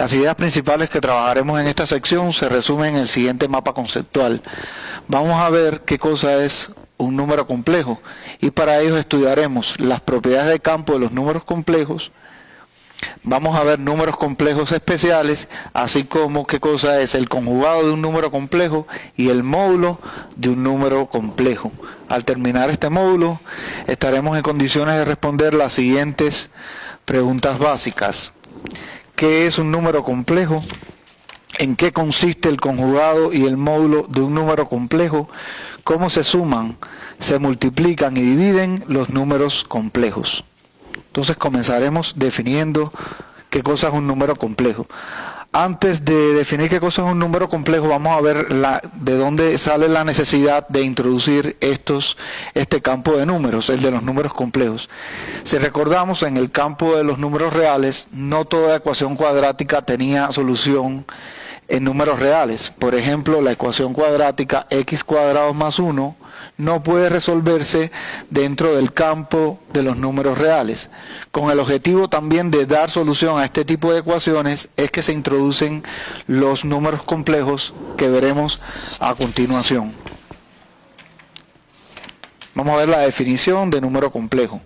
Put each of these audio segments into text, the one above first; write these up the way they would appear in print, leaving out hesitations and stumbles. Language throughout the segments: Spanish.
Las ideas principales que trabajaremos en esta sección se resumen en el siguiente mapa conceptual. Vamos a ver qué cosa es un número complejo y para ello estudiaremos las propiedades de campo de los números complejos. Vamos a ver números complejos especiales, así como qué cosa es el conjugado de un número complejo y el módulo de un número complejo. Al terminar este módulo, estaremos en condiciones de responder las siguientes preguntas básicas. ¿Qué es un número complejo? ¿En qué consiste el conjugado y el módulo de un número complejo? ¿Cómo se suman, se multiplican y dividen los números complejos? Entonces comenzaremos definiendo qué cosa es un número complejo. Antes de definir qué cosa es un número complejo, vamos a ver de dónde sale la necesidad de introducir este campo de números, el de los números complejos. Si recordamos, en el campo de los números reales, no toda ecuación cuadrática tenía solución en números reales. Por ejemplo, la ecuación cuadrática x cuadrado más 1 no puede resolverse dentro del campo de los números reales. Con el objetivo también de dar solución a este tipo de ecuaciones es que se introducen los números complejos que veremos a continuación. Vamos a ver la definición de número complejo.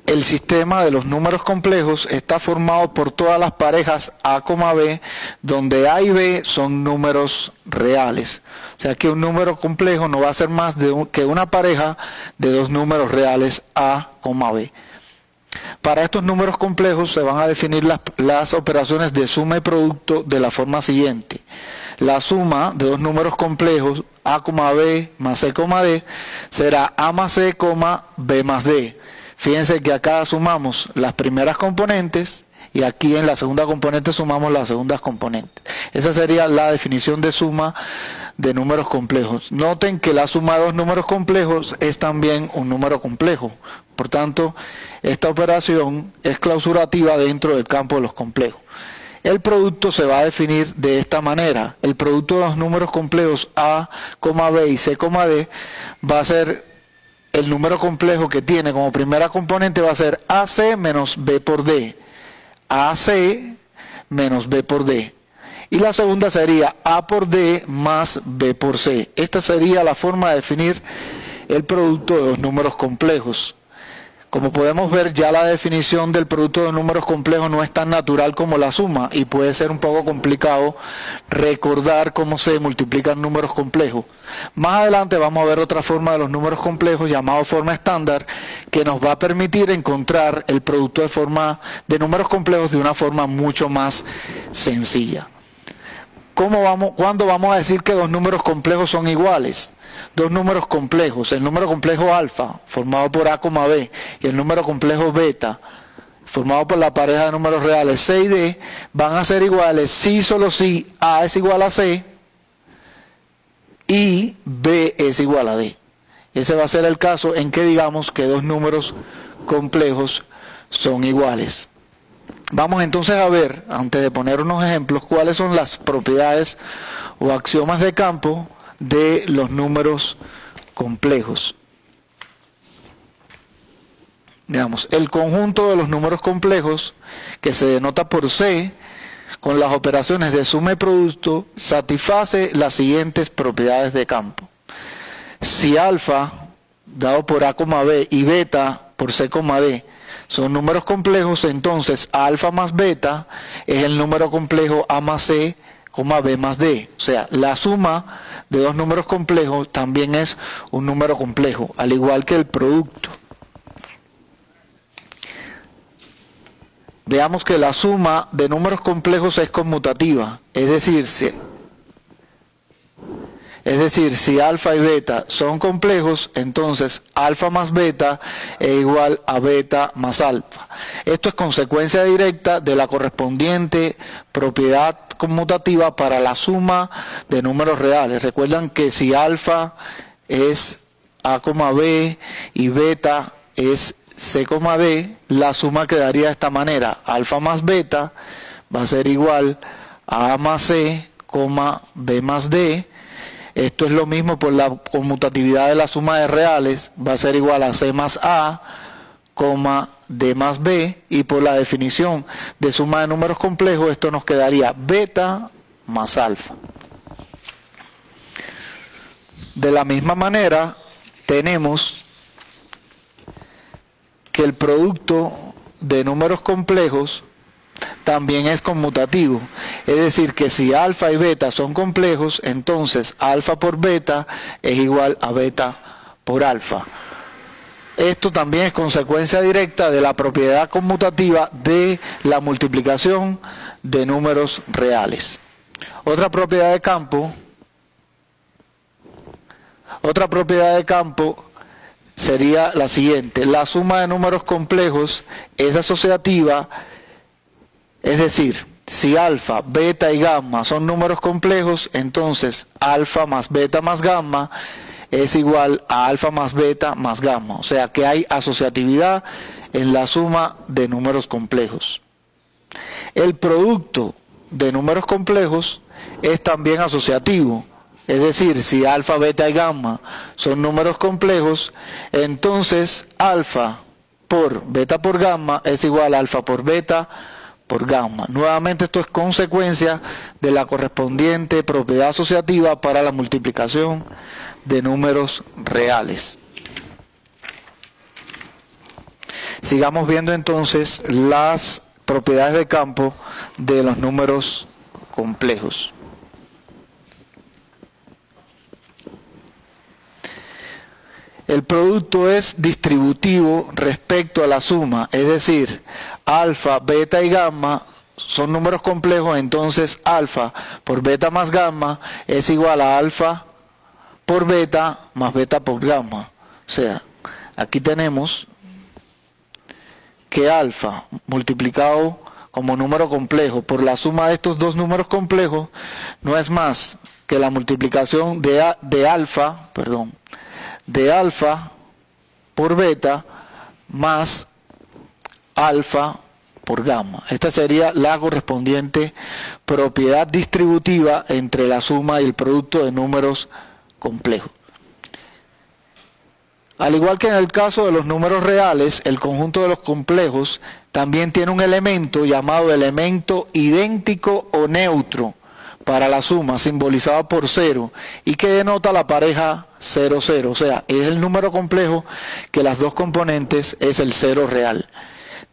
El sistema de los números complejos está formado por todas las parejas A, B, donde A y B son números reales. O sea que un número complejo no va a ser más que una pareja de dos números reales A, B. Para estos números complejos se van a definir las operaciones de suma y producto de la forma siguiente. La suma de dos números complejos A, B más C, D será A más C, B más D. Fíjense que acá sumamos las primeras componentes y aquí en la segunda componente sumamos las segundas componentes. Esa sería la definición de suma de números complejos. Noten que la suma de dos números complejos es también un número complejo. Por tanto, esta operación es clausurativa dentro del campo de los complejos. El producto se va a definir de esta manera. El producto de los números complejos A, B y C, D va a ser el número complejo que tiene como primera componente va a ser AC menos B por D. AC menos B por D. Y la segunda sería A por D más B por C. Esta sería la forma de definir el producto de los números complejos. Como podemos ver, ya la definición del producto de números complejos no es tan natural como la suma y puede ser un poco complicado recordar cómo se multiplican números complejos. Más adelante vamos a ver otra forma de los números complejos llamado forma estándar que nos va a permitir encontrar el producto de números complejos de una forma mucho más sencilla. ¿Cuándo vamos a decir que dos números complejos son iguales? Dos números complejos, el número complejo alfa, formado por A, B, y el número complejo beta, formado por la pareja de números reales C y D, van a ser iguales si solo si A es igual a C y B es igual a D. Ese va a ser el caso en que digamos que dos números complejos son iguales. Vamos entonces a ver, antes de poner unos ejemplos, cuáles son las propiedades o axiomas de campo de los números complejos. Veamos, el conjunto de los números complejos, que se denota por C, con las operaciones de suma y producto, satisface las siguientes propiedades de campo. Si alfa, dado por A, B, y beta por C, D, son números complejos, entonces alfa más beta es el número complejo A más C, B más D. O sea, la suma de dos números complejos también es un número complejo, al igual que el producto. Veamos que la suma de números complejos es conmutativa, es decir, si alfa y beta son complejos, entonces alfa más beta es igual a beta más alfa. Esto es consecuencia directa de la correspondiente propiedad conmutativa para la suma de números reales. Recuerdan que si alfa es A, B y beta es C, D, la suma quedaría de esta manera. Alfa más beta va a ser igual a más C, B más D. Esto es lo mismo por la conmutatividad de la suma de reales, va a ser igual a C más A, D más B, y por la definición de suma de números complejos, esto nos quedaría beta más alfa. De la misma manera, tenemos que el producto de números complejos también es conmutativo. Es decir, que si alfa y beta son complejos, entonces alfa por beta es igual a beta por alfa. Esto también es consecuencia directa de la propiedad conmutativa de la multiplicación de números reales. Otra propiedad de campo sería la siguiente: la suma de números complejos es asociativa, es decir, si alfa, beta y gamma son números complejos, entonces alfa más beta más gamma es igual a alfa más beta más gamma. O sea que hay asociatividad en la suma de números complejos. El producto de números complejos es también asociativo. Es decir, si alfa, beta y gamma son números complejos, entonces alfa por beta por gamma es igual a alfa por beta por gamma. Nuevamente esto es consecuencia de la correspondiente propiedad asociativa para la multiplicación de números reales. Sigamos viendo entonces las propiedades de campo de los números complejos. El producto es distributivo respecto a la suma, es decir, alfa, beta y gamma son números complejos, entonces alfa por beta más gamma es igual a alfa por beta más beta por gamma. O sea, aquí tenemos que alfa multiplicado como número complejo por la suma de estos dos números complejos no es más que la multiplicación de alfa por beta más alfa por gamma. Esta sería la correspondiente propiedad distributiva entre la suma y el producto de números complejos. Al igual que en el caso de los números reales, el conjunto de los complejos también tiene un elemento llamado elemento idéntico o neutro para la suma, simbolizado por 0, y que denota la pareja 0, 0. O sea, es el número complejo que las dos componentes es el 0 real.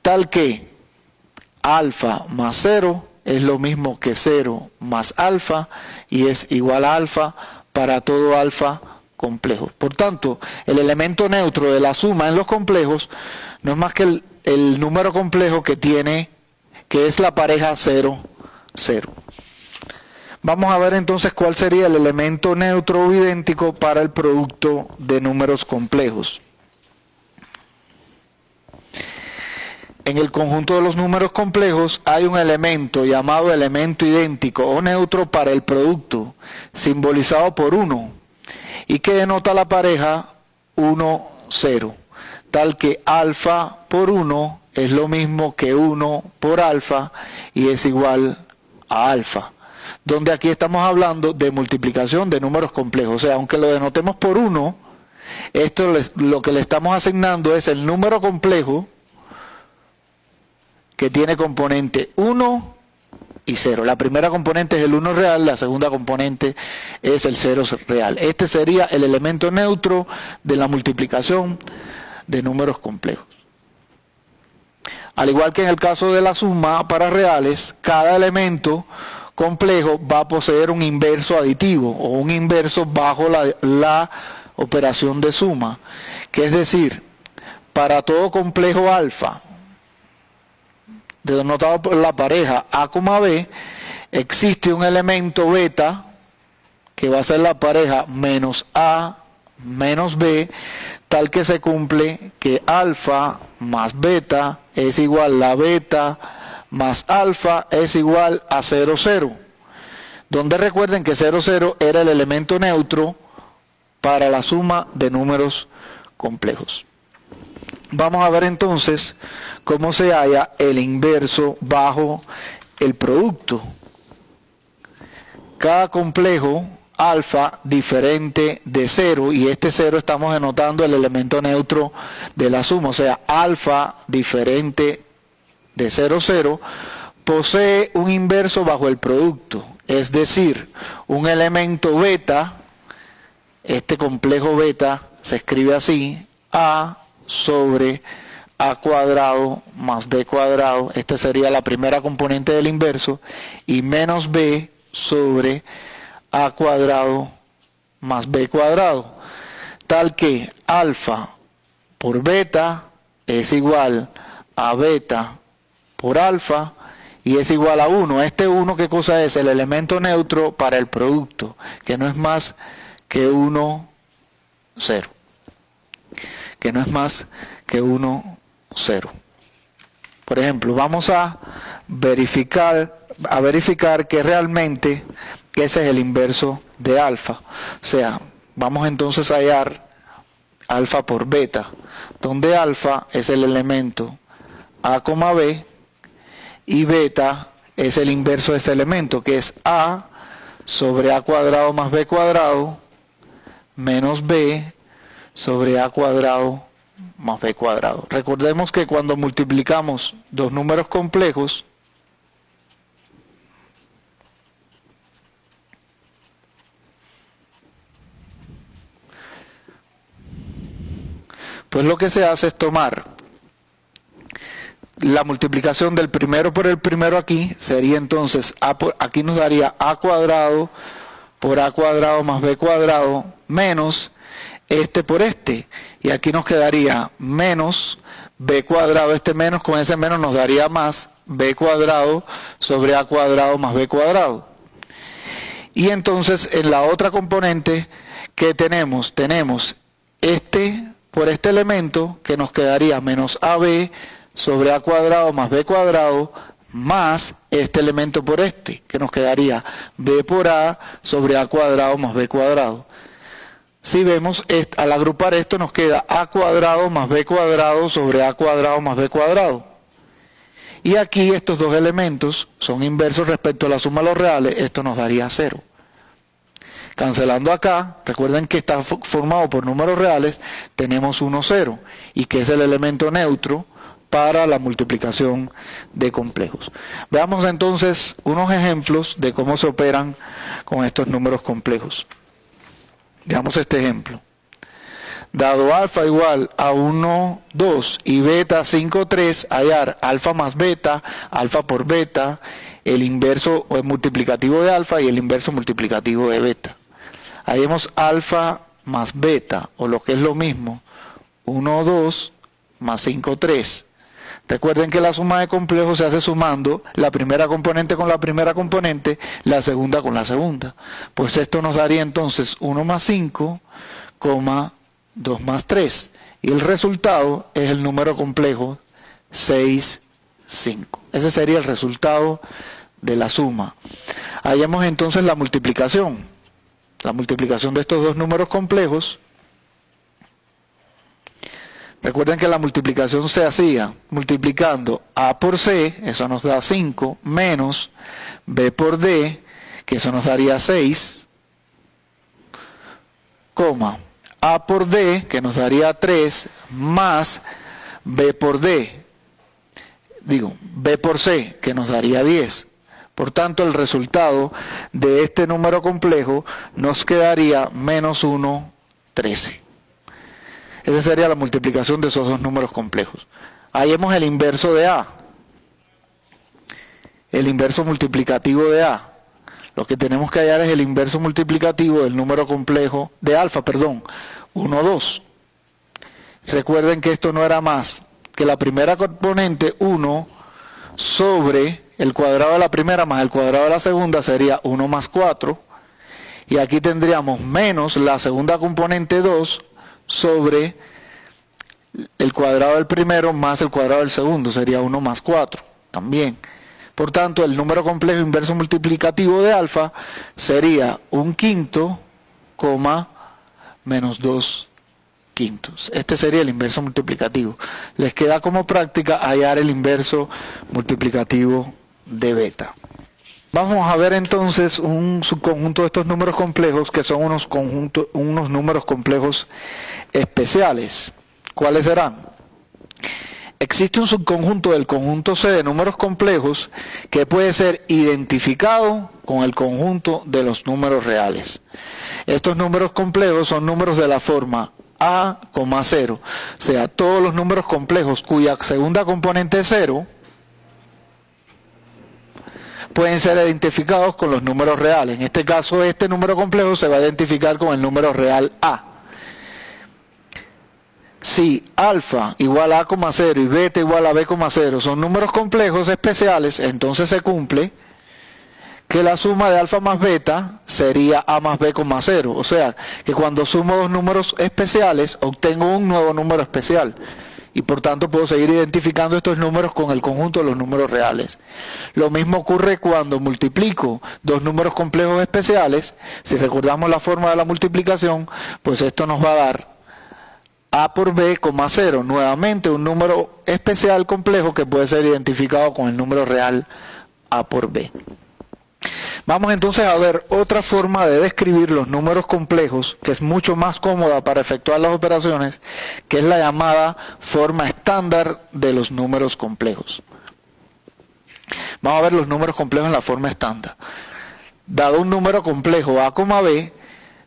Tal que alfa más 0 es lo mismo que 0 más alfa, y es igual a alfa para todo alfa complejo. Por tanto, el elemento neutro de la suma en los complejos no es más que el número complejo que es la pareja 0, 0. Vamos a ver entonces cuál sería el elemento neutro o idéntico para el producto de números complejos. En el conjunto de los números complejos hay un elemento llamado elemento idéntico o neutro para el producto, simbolizado por 1, y que denota la pareja 1, 0, tal que alfa por 1 es lo mismo que 1 por alfa y es igual a alfa. Donde aquí estamos hablando de multiplicación de números complejos. O sea, aunque lo denotemos por 1, lo que le estamos asignando es el número complejo que tiene componente 1 y 0. La primera componente es el 1 real, la segunda componente es el 0 real. Este sería el elemento neutro de la multiplicación de números complejos. Al igual que en el caso de la suma para reales, cada elemento complejo va a poseer un inverso aditivo o un inverso bajo la operación de suma, que es decir, para todo complejo alfa denotado por la pareja A, B, existe un elemento beta que va a ser la pareja menos A menos B, tal que se cumple que alfa más beta es igual a beta más alfa es igual a 0, 0. Donde recuerden que 0, 0 era el elemento neutro para la suma de números complejos. Vamos a ver entonces cómo se halla el inverso bajo el producto. Cada complejo alfa diferente de 0, y este 0 estamos denotando el elemento neutro de la suma, o sea, alfa diferente de 0, 0, posee un inverso bajo el producto, es decir, un elemento beta, este complejo beta se escribe así, a sobre a cuadrado más b cuadrado, esta sería la primera componente del inverso, y menos b sobre a cuadrado más b cuadrado, tal que alfa por beta es igual a beta por alfa y es igual a 1. Este 1, ¿qué cosa es? El elemento neutro para el producto, que no es más que 1, 0. Que no es más que 1, 0. Por ejemplo, vamos a verificar que realmente ese es el inverso de alfa. O sea, vamos entonces a hallar alfa por beta, donde alfa es el elemento a, b, y beta es el inverso de ese elemento, que es a sobre a cuadrado más b cuadrado menos b sobre a cuadrado más b cuadrado. Recordemos que cuando multiplicamos dos números complejos, pues lo que se hace es tomar la multiplicación del primero por el primero aquí, sería entonces, aquí nos daría a cuadrado por a cuadrado más b cuadrado menos este por este, y aquí nos quedaría menos b cuadrado, este menos con ese menos nos daría más b cuadrado sobre a cuadrado más b cuadrado. Y entonces en la otra componente que tenemos este por este elemento, que nos quedaría menos ab sobre a cuadrado más b cuadrado más este elemento por este, que nos quedaría b por a sobre a cuadrado más b cuadrado. Si vemos, al agrupar esto nos queda a cuadrado más b cuadrado sobre a cuadrado más b cuadrado. Y aquí estos dos elementos son inversos respecto a la suma de los reales, esto nos daría 0. Cancelando acá, recuerden que está formado por números reales, tenemos 1, 0, y que es el elemento neutro para la multiplicación de complejos. Veamos entonces unos ejemplos de cómo se operan con estos números complejos. Veamos este ejemplo. Dado alfa igual a 1, 2 y beta 5, 3, hallar alfa más beta, alfa por beta, el inverso o el multiplicativo de alfa y el inverso multiplicativo de beta. Hallemos alfa más beta, o lo que es lo mismo, 1, 2 más 5, 3. Recuerden que la suma de complejos se hace sumando la primera componente con la primera componente, la segunda con la segunda. Pues esto nos daría entonces 1 más 5, 2 más 3. Y el resultado es el número complejo 6, 5. Ese sería el resultado de la suma. Hallemos entonces la multiplicación. La multiplicación de estos dos números complejos. Recuerden que la multiplicación se hacía multiplicando a por c, eso nos da 5, menos b por d, que eso nos daría 6, a por d, que nos daría 3, más b por d, b por c, que nos daría 10. Por tanto, el resultado de este número complejo nos quedaría menos 1, 13. Esa sería la multiplicación de esos dos números complejos. Hallemos el inverso de A. El inverso multiplicativo de A. Lo que tenemos que hallar es el inverso multiplicativo del número complejo de alfa, 1, 2. Recuerden que esto no era más que la primera componente 1 sobre el cuadrado de la primera más el cuadrado de la segunda, sería 1 más 4. Y aquí tendríamos menos la segunda componente 2 sobre el cuadrado del primero más el cuadrado del segundo, sería 1 más 4 también. Por tanto, el número complejo inverso multiplicativo de alfa sería 1/5, menos 2/5. Este sería el inverso multiplicativo. Les queda como práctica hallar el inverso multiplicativo de beta. Vamos a ver entonces un subconjunto de estos números complejos que son unos números complejos especiales. ¿Cuáles serán? Existe un subconjunto del conjunto C de números complejos que puede ser identificado con el conjunto de los números reales. Estos números complejos son números de la forma A, 0, o sea, todos los números complejos cuya segunda componente es 0 pueden ser identificados con los números reales. En este caso, este número complejo se va a identificar con el número real A. Si alfa igual a A, 0 y beta igual a B, 0 son números complejos especiales, entonces se cumple que la suma de alfa más beta sería A más B, 0. O sea, que cuando sumo dos números especiales, obtengo un nuevo número especial. Y por tanto puedo seguir identificando estos números con el conjunto de los números reales. Lo mismo ocurre cuando multiplico dos números complejos especiales. Si recordamos la forma de la multiplicación, pues esto nos va a dar A por B, 0. Nuevamente un número especial complejo que puede ser identificado con el número real A por B. Vamos entonces a ver otra forma de describir los números complejos, que es mucho más cómoda para efectuar las operaciones, que es la llamada forma estándar de los números complejos. Vamos a ver los números complejos en la forma estándar. Dado un número complejo A, B,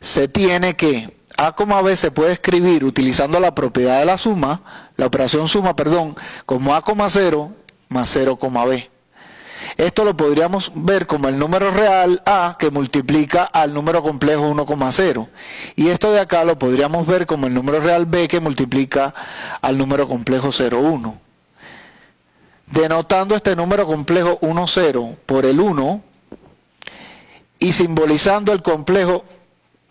se tiene que A, B se puede escribir utilizando la propiedad de la suma, la operación suma, como A, 0 más 0, B. Esto lo podríamos ver como el número real A que multiplica al número complejo 1,0. Y esto de acá lo podríamos ver como el número real B que multiplica al número complejo 0,1. Denotando este número complejo 1,0 por el 1 y simbolizando el complejo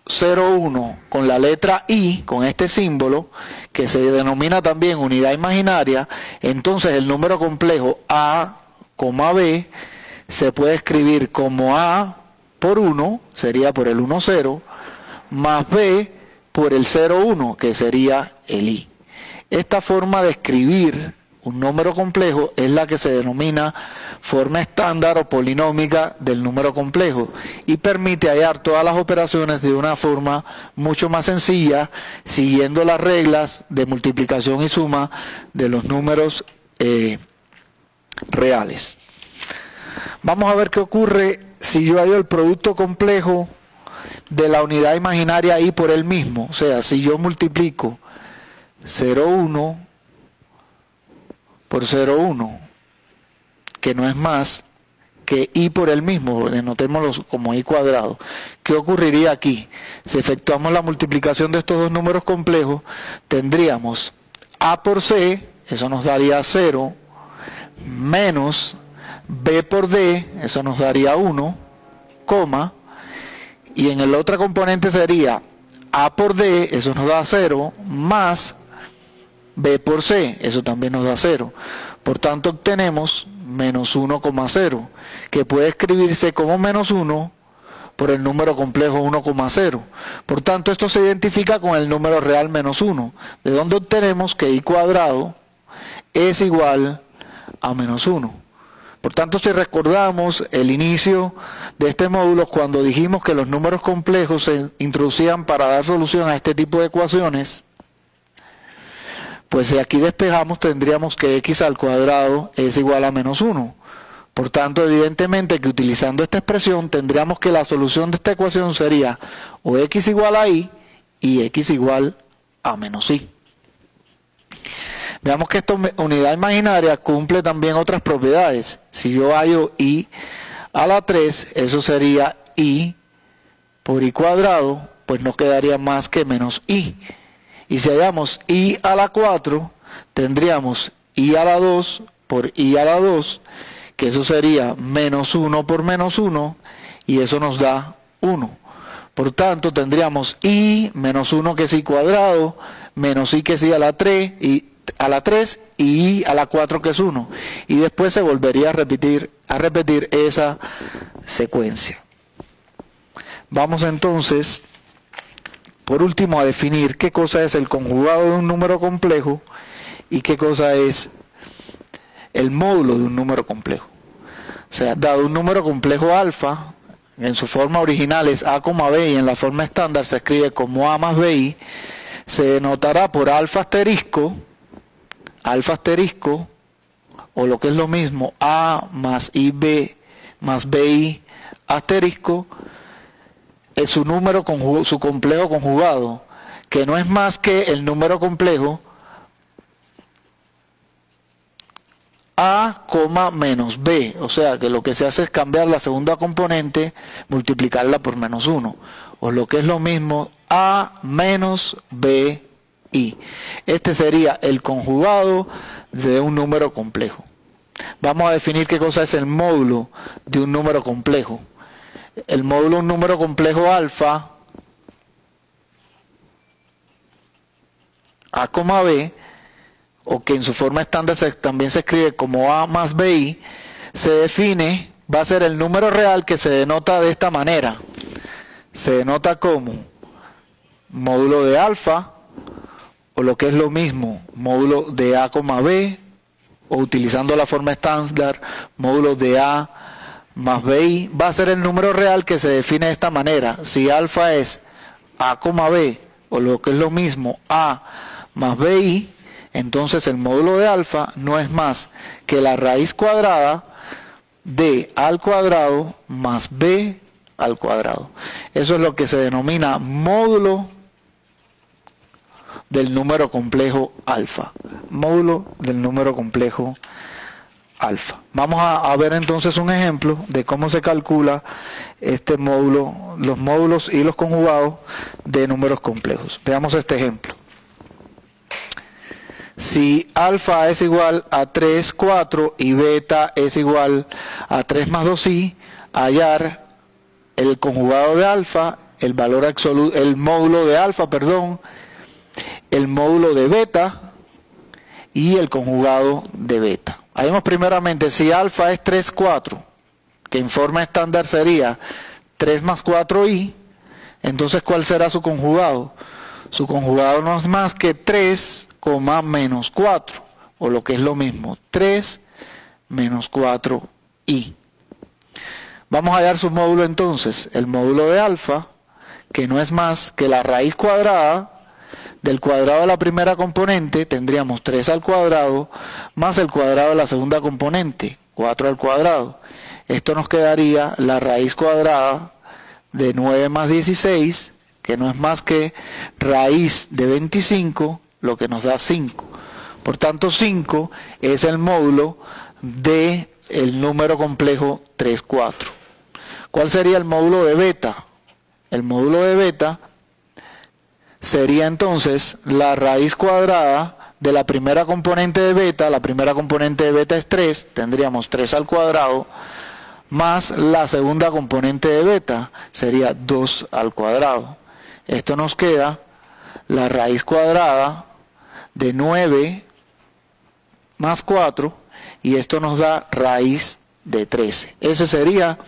0,1 con la letra I, con este símbolo, que se denomina también unidad imaginaria, entonces el número complejo A, B se puede escribir como A por 1, sería por el 1,0, más B por el 0,1, que sería el I. Esta forma de escribir un número complejo es la que se denomina forma estándar o polinómica del número complejo y permite hallar todas las operaciones de una forma mucho más sencilla, siguiendo las reglas de multiplicación y suma de los números reales. Vamos a ver qué ocurre si yo hallo el producto complejo de la unidad imaginaria I por él mismo. O sea, si yo multiplico 0,1 por 0,1, que no es más que I por él mismo, denotémoslo como I cuadrado. ¿Qué ocurriría aquí? Si efectuamos la multiplicación de estos dos números complejos, tendríamos A por C, eso nos daría 0, menos B por D, eso nos daría 1, coma, y en el otro componente sería A por D, eso nos da 0, más B por C, eso también nos da 0. Por tanto obtenemos menos 1,0, que puede escribirse como menos 1 por el número complejo 1,0. Por tanto esto se identifica con el número real menos 1, de donde obtenemos que I cuadrado es igual a menos 1. Por tanto, si recordamos el inicio de este módulo, cuando dijimos que los números complejos se introducían para dar solución a este tipo de ecuaciones, pues si aquí despejamos tendríamos que x al cuadrado es igual a menos 1. Por tanto, evidentemente que utilizando esta expresión tendríamos que la solución de esta ecuación sería o x igual a y x igual a menos i. Veamos que esta unidad imaginaria cumple también otras propiedades. Si yo hallo i a la 3, eso sería i por i cuadrado, pues no quedaría más que menos i. Y si hallamos i a la 4, tendríamos i a la 2 por i a la 2, que eso sería menos 1 por menos 1, y eso nos da 1. Por tanto, tendríamos i menos 1 que es i cuadrado, menos i que es i a la 3, y i a la 4 que es 1. Y después se volvería a repetir esa secuencia. Vamos entonces, por último, a definir qué cosa es el conjugado de un número complejo y qué cosa es el módulo de un número complejo. O sea, dado un número complejo alfa, en su forma original es A, B y en la forma estándar se escribe como A más BI, se denotará por alfa asterisco, o lo que es lo mismo, A más IB más BI asterisco, es su número su complejo conjugado, que no es más que el número complejo A, menos B, o sea que lo que se hace es cambiar la segunda componente, multiplicarla por menos 1, o lo que es lo mismo, A menos BI. Este sería el conjugado de un número complejo. Vamos a definir qué cosa es el módulo de un número complejo. El módulo de un número complejo alfa, A, B, o que en su forma estándar también se escribe como A más BI, se define, va a ser el número real que se denota de esta manera. Se denota como módulo de alfa, o lo que es lo mismo, módulo de A, B, o utilizando la forma estándar, módulo de A más BI, va a ser el número real que se define de esta manera. Si alfa es A, B, o lo que es lo mismo, A más BI, entonces el módulo de alfa no es más que la raíz cuadrada de A al cuadrado más B al cuadrado. Eso es lo que se denomina módulo del número complejo alfa. Módulo del número complejo alfa. Vamos a ver entonces un ejemplo de cómo se calcula este módulo, los módulos y los conjugados de números complejos. Veamos este ejemplo. Si alfa es igual a 3, 4 y beta es igual a 3 más 2i, hallar el conjugado de alfa, el valor absoluto, el módulo de alfa, perdón, el módulo de beta y el conjugado de beta. Hallemos primeramente si alfa es 3, 4, que en forma estándar sería 3 más 4i, entonces ¿cuál será su conjugado? Su conjugado no es más que 3, menos 4, o lo que es lo mismo, 3 menos 4i. Vamos a hallar su módulo entonces, el módulo de alfa, que no es más que la raíz cuadrada del cuadrado de la primera componente, tendríamos 3 al cuadrado, más el cuadrado de la segunda componente, 4 al cuadrado. Esto nos quedaría la raíz cuadrada de 9 más 16, que no es más que raíz de 25, lo que nos da 5. Por tanto, 5 es el módulo del número complejo 3, 4. ¿Cuál sería el módulo de beta? El módulo de beta sería entonces la raíz cuadrada de la primera componente de beta. La primera componente de beta es 3, tendríamos 3 al cuadrado, más la segunda componente de beta, sería 2 al cuadrado. Esto nos queda la raíz cuadrada de 9 más 4 y esto nos da raíz de 13. Ese sería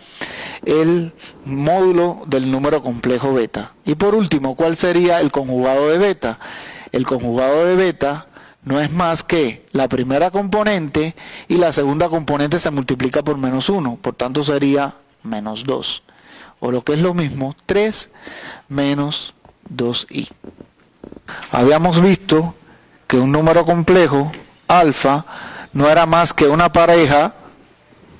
el módulo del número complejo beta. Y por último, ¿cuál sería el conjugado de beta? El conjugado de beta no es más que la primera componente y la segunda componente se multiplica por menos 1, por tanto sería menos 2. O lo que es lo mismo, 3 menos 2i. Habíamos visto que un número complejo, alfa, no era más que una pareja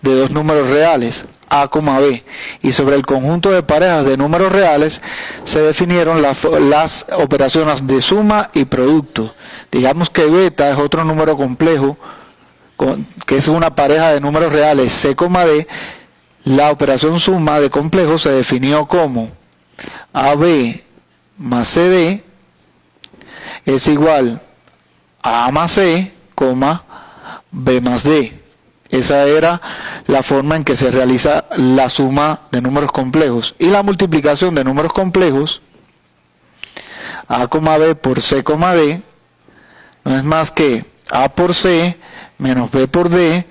de dos números reales, A, B, y sobre el conjunto de parejas de números reales se definieron las operaciones de suma y producto. Digamos que beta es otro número complejo, que es una pareja de números reales, C, D. La operación suma de complejos se definió como AB más CD es igual a más C, B más D. Esa era la forma en que se realiza la suma de números complejos. Y la multiplicación de números complejos, A, B por C, D, no es más que A por C menos B por D,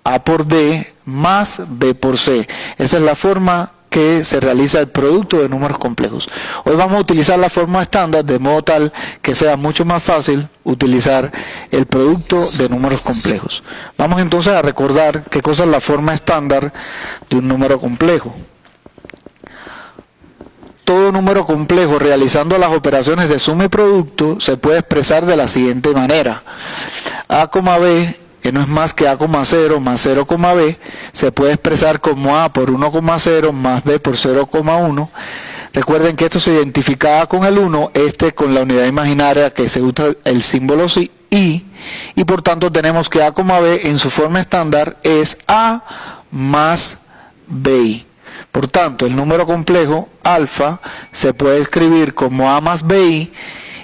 A por D más B por C. Esa es la forma que se realiza el producto de números complejos. Hoy vamos a utilizar la forma estándar de modo tal que sea mucho más fácil utilizar el producto de números complejos. Vamos entonces a recordar qué cosa es la forma estándar de un número complejo. Todo número complejo realizando las operaciones de suma y producto se puede expresar de la siguiente manera. A, B, que no es más que A,0 más 0,b, se puede expresar como A por 1,0 más B por 0,1. Recuerden que esto se identificaba con el 1, con la unidad imaginaria que se usa el símbolo I, y por tanto tenemos que A, B en su forma estándar es A más BI. Por tanto, el número complejo alfa se puede escribir como A más BI,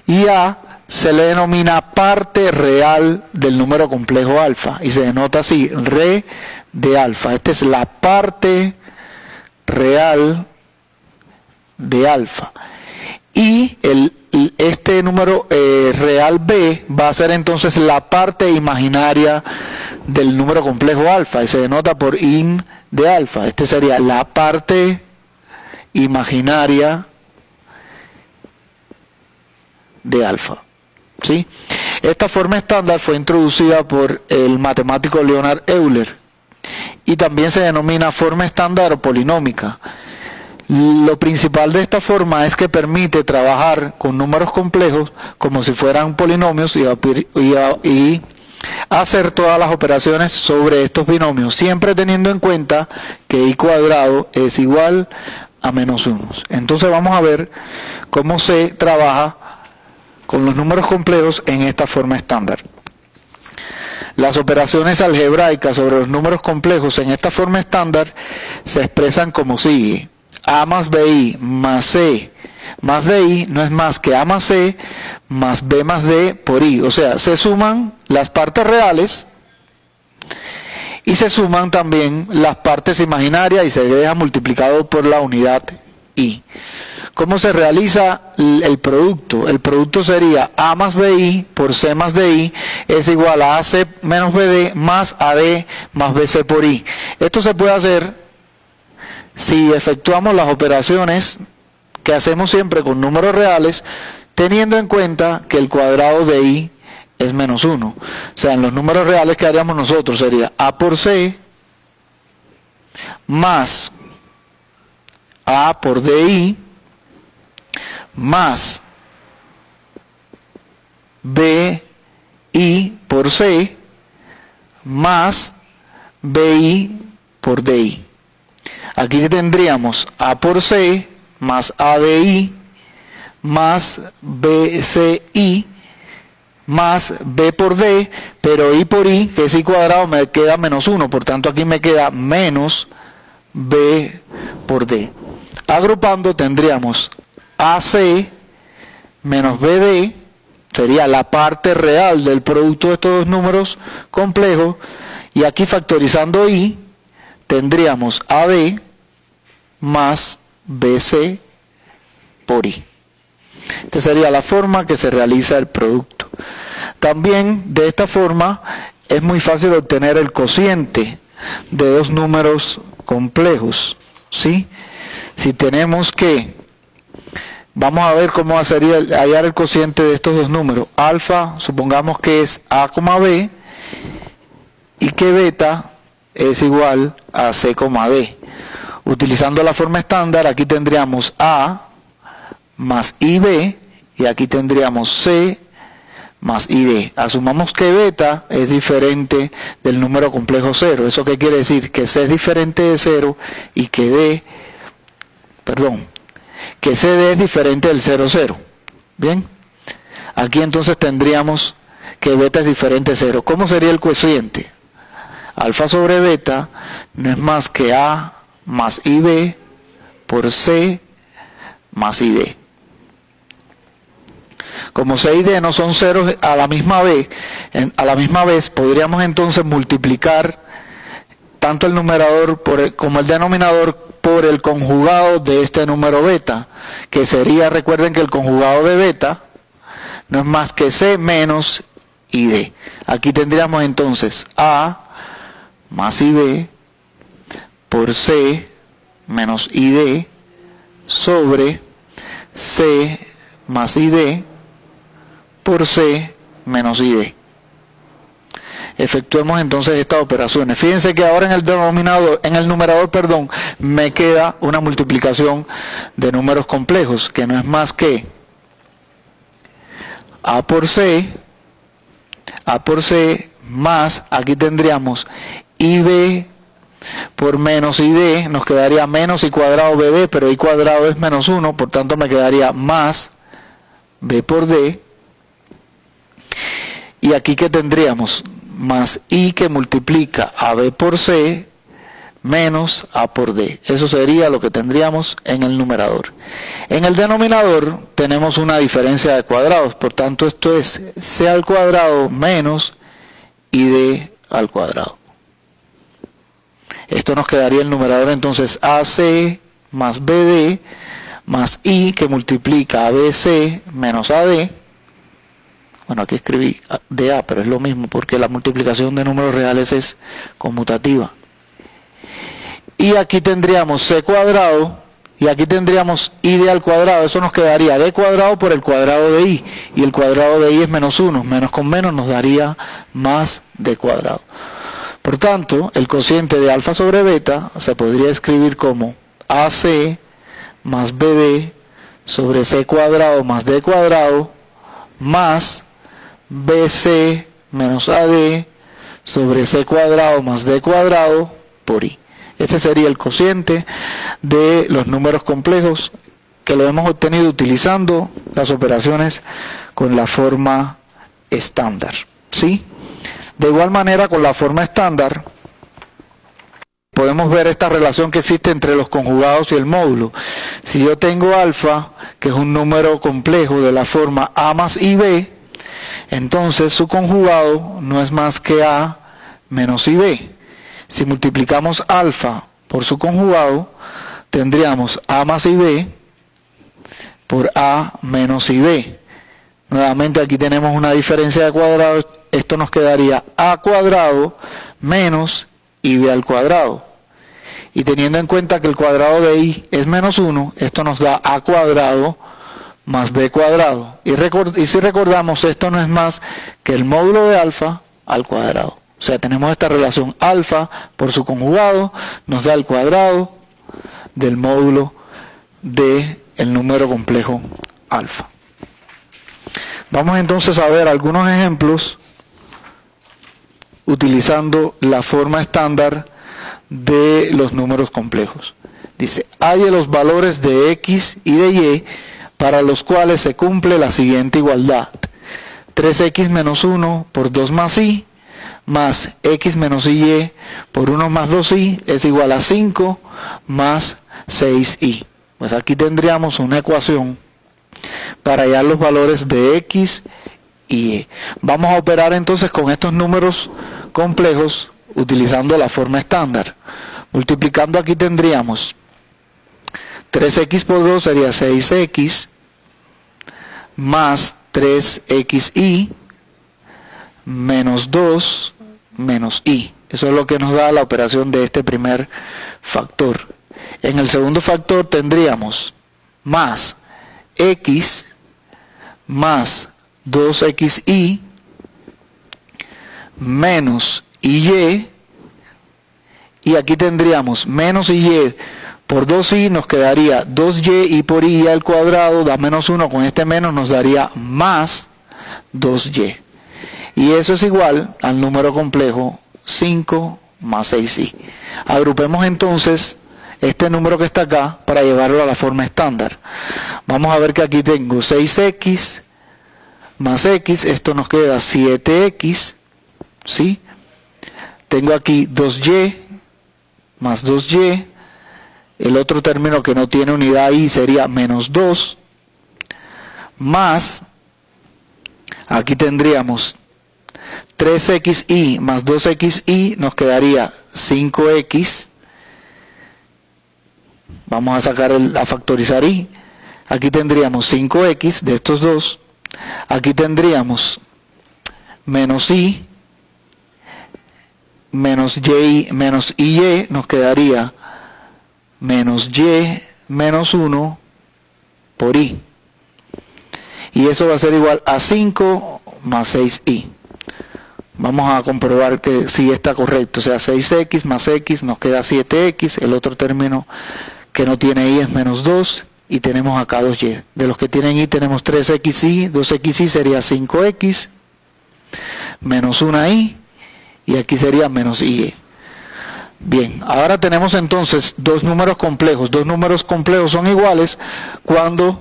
y A se le denomina parte real del número complejo alfa y se denota así, re de alfa. Esta es la parte real de alfa. Y este número real B va a ser entonces la parte imaginaria del número complejo alfa y se denota por im de alfa. Este sería la parte imaginaria de alfa. ¿Sí? Esta forma estándar fue introducida por el matemático Leonhard Euler y también se denomina forma estándar o polinómica. Lo principal de esta forma es que permite trabajar con números complejos como si fueran polinomios y hacer todas las operaciones sobre estos binomios, siempre teniendo en cuenta que i cuadrado es igual a menos 1. Entonces vamos a ver cómo se trabaja con los números complejos en esta forma estándar. Las operaciones algebraicas sobre los números complejos en esta forma estándar se expresan como sigue. A más BI más C más BI no es más que A más C más B más D por I. O sea, se suman las partes reales y se suman también las partes imaginarias y se deja multiplicado por la unidad I. ¿Cómo se realiza el producto? El producto sería A más BI por C más DI es igual a AC menos BD más AD más BC por I. Esto se puede hacer si efectuamos las operaciones que hacemos siempre con números reales, teniendo en cuenta que el cuadrado de I es menos 1. O sea, en los números reales que haríamos nosotros sería A por C más A por DI más BI por C más BI por DI. Aquí tendríamos A por C más ADI más BCI más B por D, pero I por I, que es I cuadrado, me queda menos 1, por tanto aquí me queda menos B por D. Agrupando tendríamos AC menos BD, sería la parte real del producto de estos dos números complejos, y aquí factorizando I, tendríamos AD más BC por I. Esta sería la forma que se realiza el producto. También de esta forma es muy fácil obtener el cociente de dos números complejos, ¿sí? Si tenemos que, vamos a ver cómo sería hallar el cociente de estos dos números. Alfa, supongamos que es A, B, y que beta es igual a C, D. Utilizando la forma estándar, aquí tendríamos A más IB, y aquí tendríamos C más ID. Asumamos que beta es diferente del número complejo 0. ¿Eso qué quiere decir? Que C es diferente de 0 y que que CD es diferente del 0, 0. Bien, aquí entonces tendríamos que beta es diferente de 0. ¿Cómo sería el cociente? Alfa sobre beta no es más que A más IB por C más ID. Como C y D no son ceros a la misma vez, podríamos entonces multiplicar tanto el numerador como el denominador por el conjugado de este número beta, que sería, recuerden que el conjugado de beta no es más que C menos ID. Aquí tendríamos entonces A más IB por C menos id sobre c más id por c menos id. Efectuemos entonces estas operaciones. Fíjense que ahora en el numerador, me queda una multiplicación de números complejos, que no es más que a por c más, aquí tendríamos ib por menos id, nos quedaría menos i cuadrado bd, pero i cuadrado es menos 1, por tanto me quedaría más b por d. Y aquí que tendríamos más i que multiplica a b por c menos a por d. Eso sería lo que tendríamos en el numerador. En el denominador tenemos una diferencia de cuadrados, por tanto esto es c al cuadrado menos id al cuadrado. Esto nos quedaría el numerador entonces ac más bd más i que multiplica a bc menos ad. Bueno, aquí escribí dA, pero es lo mismo porque la multiplicación de números reales es conmutativa. Y aquí tendríamos c cuadrado y aquí tendríamos id al cuadrado. Eso nos quedaría d cuadrado por el cuadrado de i. Y el cuadrado de i es menos 1. Menos con menos nos daría más d cuadrado. Por tanto, el cociente de alfa sobre beta se podría escribir como ac más bd sobre c cuadrado más d cuadrado más bc menos ad sobre c cuadrado más d cuadrado por i. Este sería el cociente de los números complejos que lo hemos obtenido utilizando las operaciones con la forma estándar, ¿sí? De igual manera, con la forma estándar podemos ver esta relación que existe entre los conjugados y el módulo. Si yo tengo alfa, que es un número complejo de la forma a más ib, entonces su conjugado no es más que a menos ib. Si multiplicamos alfa por su conjugado, tendríamos a más ib por a menos ib. Nuevamente aquí tenemos una diferencia de cuadrados. Esto nos quedaría a cuadrado menos ib al cuadrado. Y teniendo en cuenta que el cuadrado de i es menos 1, esto nos da a cuadrado más b cuadrado. Y si recordamos, esto no es más que el módulo de alfa al cuadrado. O sea, tenemos esta relación alfa por su conjugado, nos da el cuadrado del módulo del número complejo alfa. Vamos entonces a ver algunos ejemplos utilizando la forma estándar de los números complejos. Dice, halle los valores de x y de y para los cuales se cumple la siguiente igualdad. 3x menos 1 por 2 más y más x menos y por 1 más 2y es igual a 5 más 6y. Pues aquí tendríamos una ecuación para hallar los valores de x y y. Vamos a operar entonces con estos números complejos utilizando la forma estándar. Multiplicando aquí tendríamos 3x por 2 sería 6x más 3xy menos 2 menos y. Eso es lo que nos da la operación de este primer factor. En el segundo factor tendríamos más x más 2xy menos y, y aquí tendríamos menos y por 2y nos quedaría 2y y por y al cuadrado da menos 1, con este menos nos daría más 2y. Y eso es igual al número complejo 5 más 6y. Agrupemos entonces este número que está acá para llevarlo a la forma estándar. Vamos a ver que aquí tengo 6x más x, esto nos queda 7x, ¿sí? Tengo aquí 2y más 2y, el otro término que no tiene unidad y sería menos 2, más, aquí tendríamos 3xy más 2xy, nos quedaría 5x, vamos a sacar a factorizar y, aquí tendríamos 5x de estos dos, aquí tendríamos menos y, menos y, nos quedaría menos y menos 1 por i. Y eso va a ser igual a 5 más 6i. Vamos a comprobar que sí está correcto. O sea, 6x más x nos queda 7x. El otro término que no tiene i es menos 2. Y tenemos acá 2y. De los que tienen i tenemos 3xi. 2xi sería 5x menos 1i. Y aquí sería menos i. Bien, ahora tenemos entonces dos números complejos. Dos números complejos son iguales cuando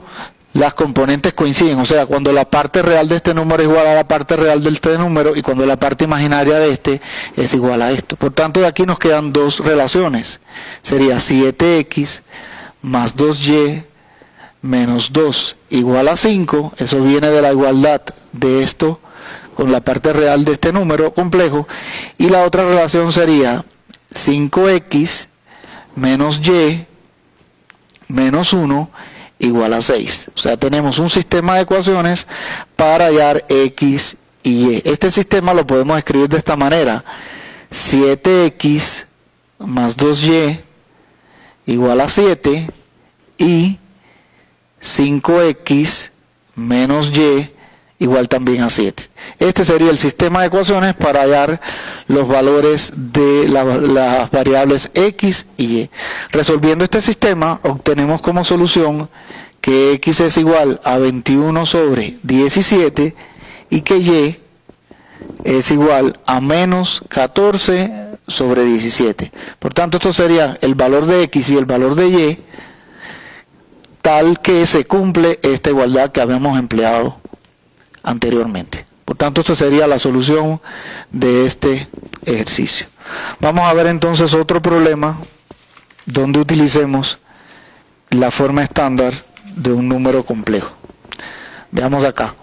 las componentes coinciden, o sea, cuando la parte real de este número es igual a la parte real de este número y cuando la parte imaginaria de este es igual a esto. Por tanto, de aquí nos quedan dos relaciones. Sería 7x más 2y menos 2 igual a 5. Eso viene de la igualdad de esto con la parte real de este número complejo. Y la otra relación sería 5x menos y menos 1 igual a 6. O sea, tenemos un sistema de ecuaciones para hallar x y y. Este sistema lo podemos escribir de esta manera. 7x más 2y igual a 7 y 5x menos y igual también a 7. Este sería el sistema de ecuaciones para hallar los valores de las variables x y y. Resolviendo este sistema, obtenemos como solución que x es igual a 21 sobre 17 y que y es igual a menos 14 sobre 17. Por tanto, esto sería el valor de x y el valor de y, tal que se cumple esta igualdad que habíamos empleado anteriormente. Por tanto, esta sería la solución de este ejercicio. Vamos a ver entonces otro problema donde utilicemos la forma estándar de un número complejo. Veamos acá.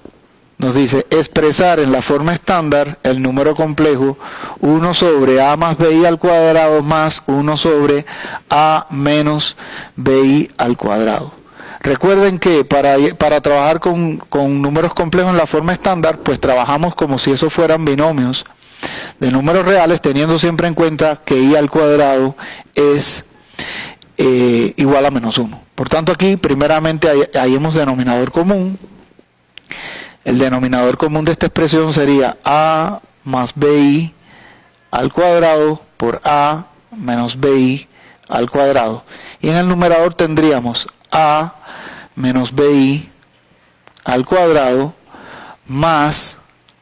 Nos dice expresar en la forma estándar el número complejo 1 sobre a más bi al cuadrado más 1 sobre a menos bi al cuadrado. Recuerden que para trabajar con números complejos en la forma estándar, pues trabajamos como si esos fueran binomios de números reales, teniendo siempre en cuenta que i al cuadrado es igual a menos 1. Por tanto, aquí primeramente hallemos denominador común. El denominador común de esta expresión sería a más bi al cuadrado por a menos bi al cuadrado. Y en el numerador tendríamos a menos bi al cuadrado más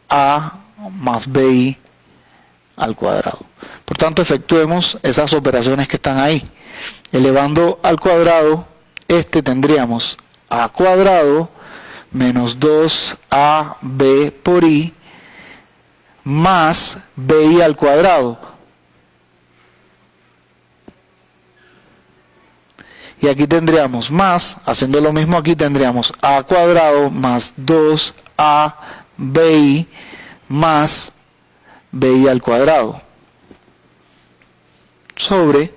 a más bi al cuadrado. Por tanto, efectuemos esas operaciones que están ahí. Elevando al cuadrado, tendríamos a cuadrado menos 2ab por i más bi al cuadrado. Y aquí tendríamos más, haciendo lo mismo aquí tendríamos a cuadrado más 2abi más bi al cuadrado. Sobre,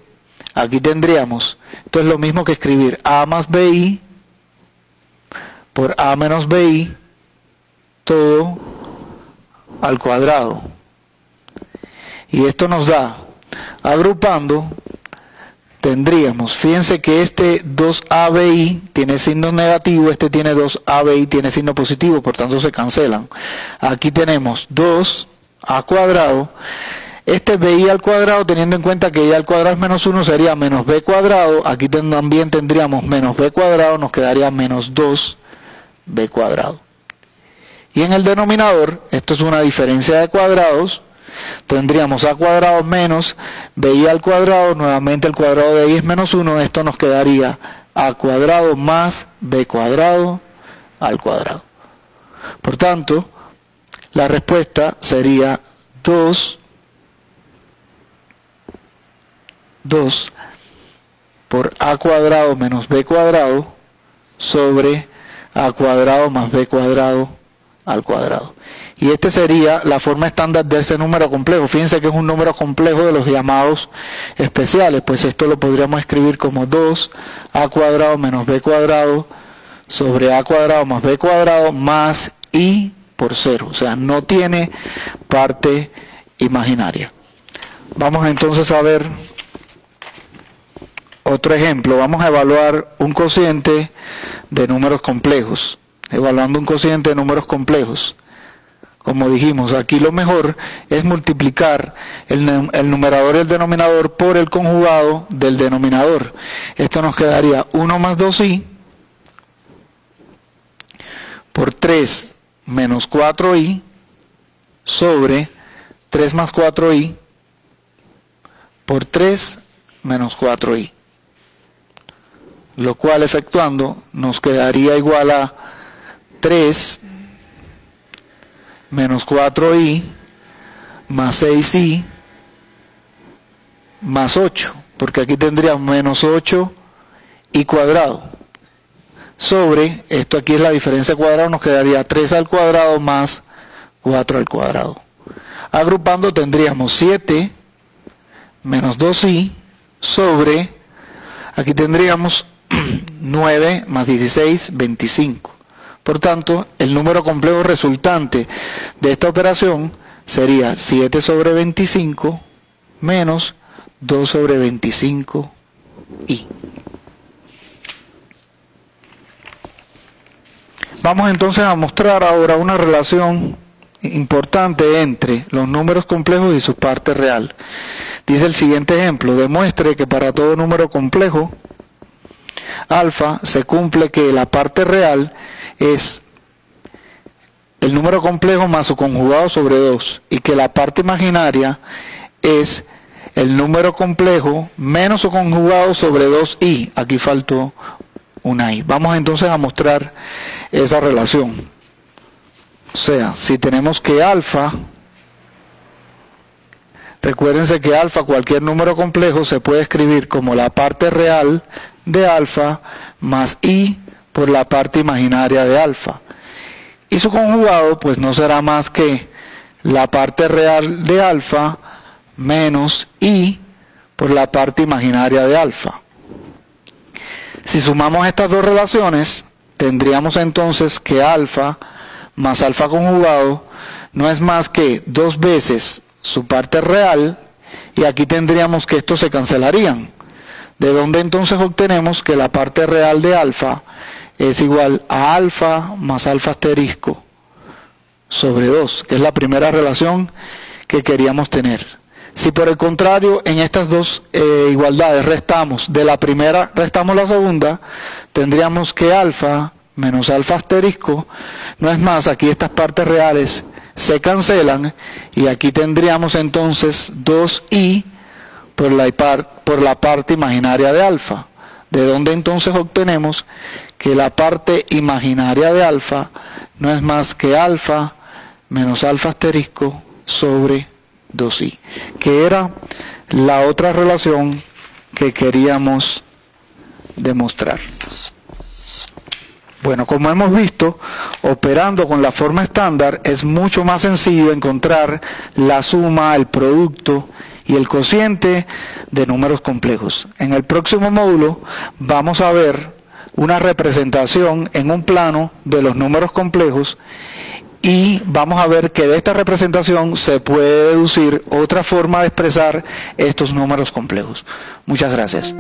aquí tendríamos, esto es lo mismo que escribir a más bi por a menos bi todo al cuadrado. Y esto nos da, agrupando, tendríamos, fíjense que este 2abi tiene signo negativo, este tiene 2abi tiene signo positivo, por tanto se cancelan. Aquí tenemos 2a cuadrado, este bi al cuadrado, teniendo en cuenta que y al cuadrado es menos 1, sería menos b cuadrado, aquí también tendríamos menos b cuadrado, nos quedaría menos 2b cuadrado. Y en el denominador, esto es una diferencia de cuadrados, tendríamos a cuadrado menos bi al cuadrado, nuevamente el cuadrado de i es menos 1, esto nos quedaría a cuadrado más b cuadrado al cuadrado. Por tanto, la respuesta sería 2 por a cuadrado menos b cuadrado sobre a cuadrado más b cuadrado al cuadrado. Y esta sería la forma estándar de ese número complejo. Fíjense que es un número complejo de los llamados especiales, pues esto lo podríamos escribir como 2a cuadrado menos b cuadrado sobre a cuadrado más b cuadrado más i por 0. O sea, no tiene parte imaginaria. Vamos entonces a ver Otro ejemplo, vamos a evaluar un cociente de números complejos. Evaluando un cociente de números complejos. Como dijimos, aquí lo mejor es multiplicar el numerador y el denominador por el conjugado del denominador. Esto nos quedaría 1 más 2i por 3 menos 4i sobre 3 más 4i por 3 menos 4i. Lo cual efectuando nos quedaría igual a 3 menos 4i más 6i más 8, porque aquí tendríamos menos 8i cuadrado, sobre, esto aquí es la diferencia cuadrada, nos quedaría 3 al cuadrado más 4 al cuadrado. Agrupando tendríamos 7 menos 2i sobre, aquí tendríamos 9 más 16, 25. Por tanto, el número complejo resultante de esta operación sería 7 sobre 25 menos 2 sobre 25i. Vamos entonces a mostrar ahora una relación importante entre los números complejos y su parte real. Dice el siguiente ejemplo: demuestre que para todo número complejo alfa se cumple que la parte real es el número complejo más su conjugado sobre 2 y que la parte imaginaria es el número complejo menos su conjugado sobre 2i. Aquí faltó una i. Vamos entonces a mostrar esa relación. O sea, si tenemos que alfa, recuérdense que alfa, cualquier número complejo, se puede escribir como la parte real de alfa más i por la parte imaginaria de alfa. Y su conjugado pues no será más que la parte real de alfa menos i por la parte imaginaria de alfa. Si sumamos estas dos relaciones, tendríamos entonces que alfa más alfa conjugado no es más que 2 veces su parte real, y aquí tendríamos que estos se cancelarían. De donde entonces obtenemos que la parte real de alfa es igual a alfa más alfa asterisco sobre 2, que es la primera relación que queríamos tener. Si por el contrario en estas dos igualdades restamos, de la primera restamos la segunda, tendríamos que alfa menos alfa asterisco no es más, aquí estas partes reales se cancelan y aquí tendríamos entonces 2i por la parte imaginaria de alfa, de donde entonces obtenemos que la parte imaginaria de alfa no es más que alfa menos alfa asterisco sobre 2i, que era la otra relación que queríamos demostrar. Bueno, como hemos visto, operando con la forma estándar es mucho más sencillo encontrar la suma, el producto y el cociente de números complejos. En el próximo módulo vamos a ver una representación en un plano de los números complejos y vamos a ver que de esta representación se puede deducir otra forma de expresar estos números complejos. Muchas gracias.